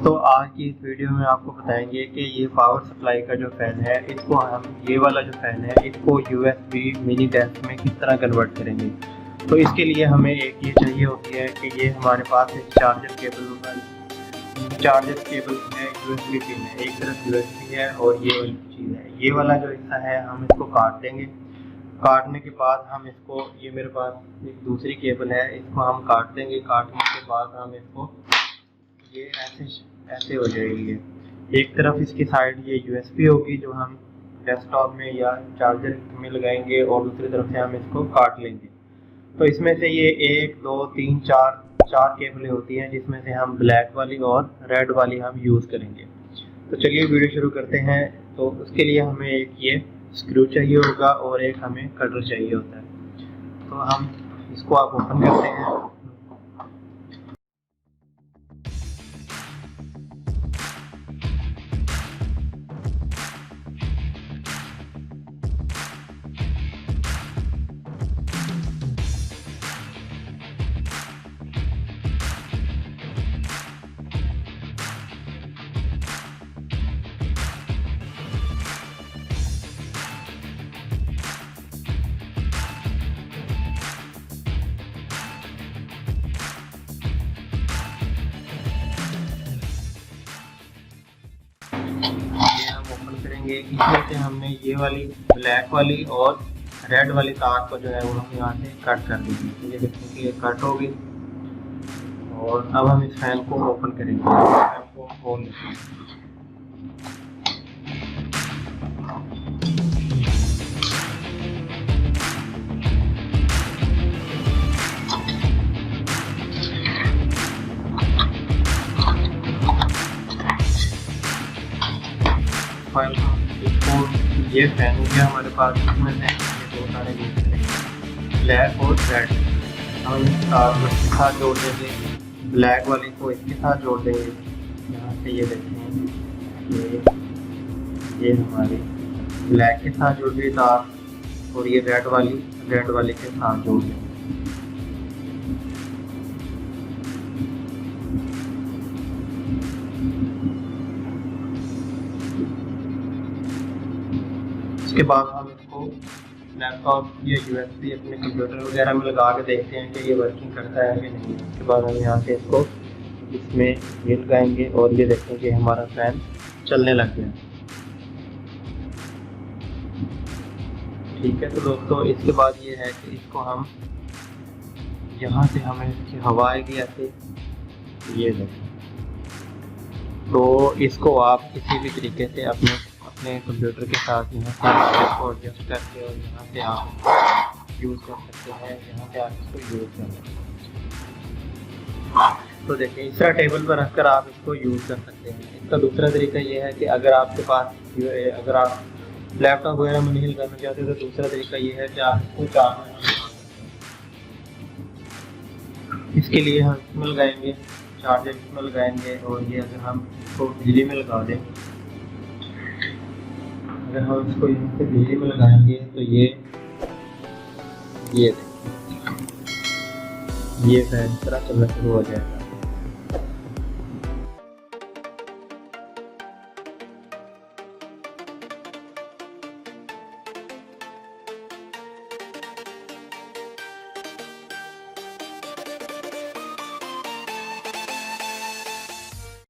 दोस्तों आज की इस वीडियो में आपको बताएंगे कि ये पावर सप्लाई का जो फ़ैन है इसको हम ये वाला जो फ़ैन है इसको USB मिनी डेस्क में किस तरह कन्वर्ट करेंगे। तो इसके लिए हमें एक ये चाहिए होती है कि ये हमारे पास एक चार्जर केबल है, USB पिन है, एक तरफ USB है और ये वाली चीज़ है। ये वाला जो हिस्सा है हम इसको काट देंगे। काटने के बाद हम इसको, ये मेरे पास एक दूसरी केबल है, इसको हम काट देंगे। काटने के बाद हम इसको ये ऐसे हो जाएगी। एक तरफ इसकी साइड ये USB होगी जो हम डेस्कटॉप में या चार्जर में लगाएंगे और दूसरी तरफ से हम इसको काट लेंगे। तो इसमें से ये 1 2 3 4 केबलें होती हैं जिसमें से हम ब्लैक वाली और रेड वाली हम यूज़ करेंगे। तो चलिए वीडियो शुरू करते हैं। तो उसके लिए हमें एक ये स्क्रू चाहिए होगा और एक हमें कटर चाहिए होता है। तो हम इसको आप ओपन करते हैं। इसमें से हमने ये वाली ब्लैक वाली और रेड वाली तार को जो है वो हम यहाँ से कट कर देंगे। ये देखते हैं कि ये कट होगी और अब हम इस फैन को ओपन करेंगे। फैन को खोल लेते हैं। ये फैन हो गया हमारे पास। इसमें से ये 2 तारें यूज करेंगे, ब्लैक और रेड। हम इस तार को इसके साथ जोड़ देंगे, ब्लैक वाली को इसके साथ जोड़ देंगे। यहाँ से ये देखते हैं ये हमारी ब्लैक के साथ जुड़ गई तार और ये रेड वाली के साथ जोड़ देंगे। उसके बाद हम इसको लैपटॉप या USB अपने कंप्यूटर वगैरह में लगा के देखते हैं कि ये वर्किंग करता है कि नहीं। उसके बाद हम यहाँ से इसको इसमें ये लगाएंगे और ये देखते हैं कि हमारा फैन चलने लग गया। ठीक है, तो दोस्तों इसके बाद ये है कि इसको हम यहाँ से हमें इसकी हवा आएगी ऐसे, ये देखें। तो इसको आप किसी भी तरीके से अपने कंप्यूटर के साथ यहाँ से इसको एडजस्ट करके और यहाँ से आप यूज़ कर सकते हैं। यहाँ से आप इसको यूज़ कर सकते हैं। तो देखिए इस तरह टेबल पर रखकर आप इसको यूज़ कर सकते हैं। इसका दूसरा तरीका ये है कि अगर आपके पास अगर आप लैपटॉप वगैरह में नहीं लगाना चाहते तो दूसरा तरीका ये है कि आप इसको चार्ज इसके लिए हम इसमें लगाएंगे, चार्जर इसमें लगाएंगे। और ये अगर हम इसको बिजली में लगा दें, अगर हम इसको यहाँ से बिजली में लगाएंगे तो ये फैन इस तरह चलना शुरू हो जाएगा।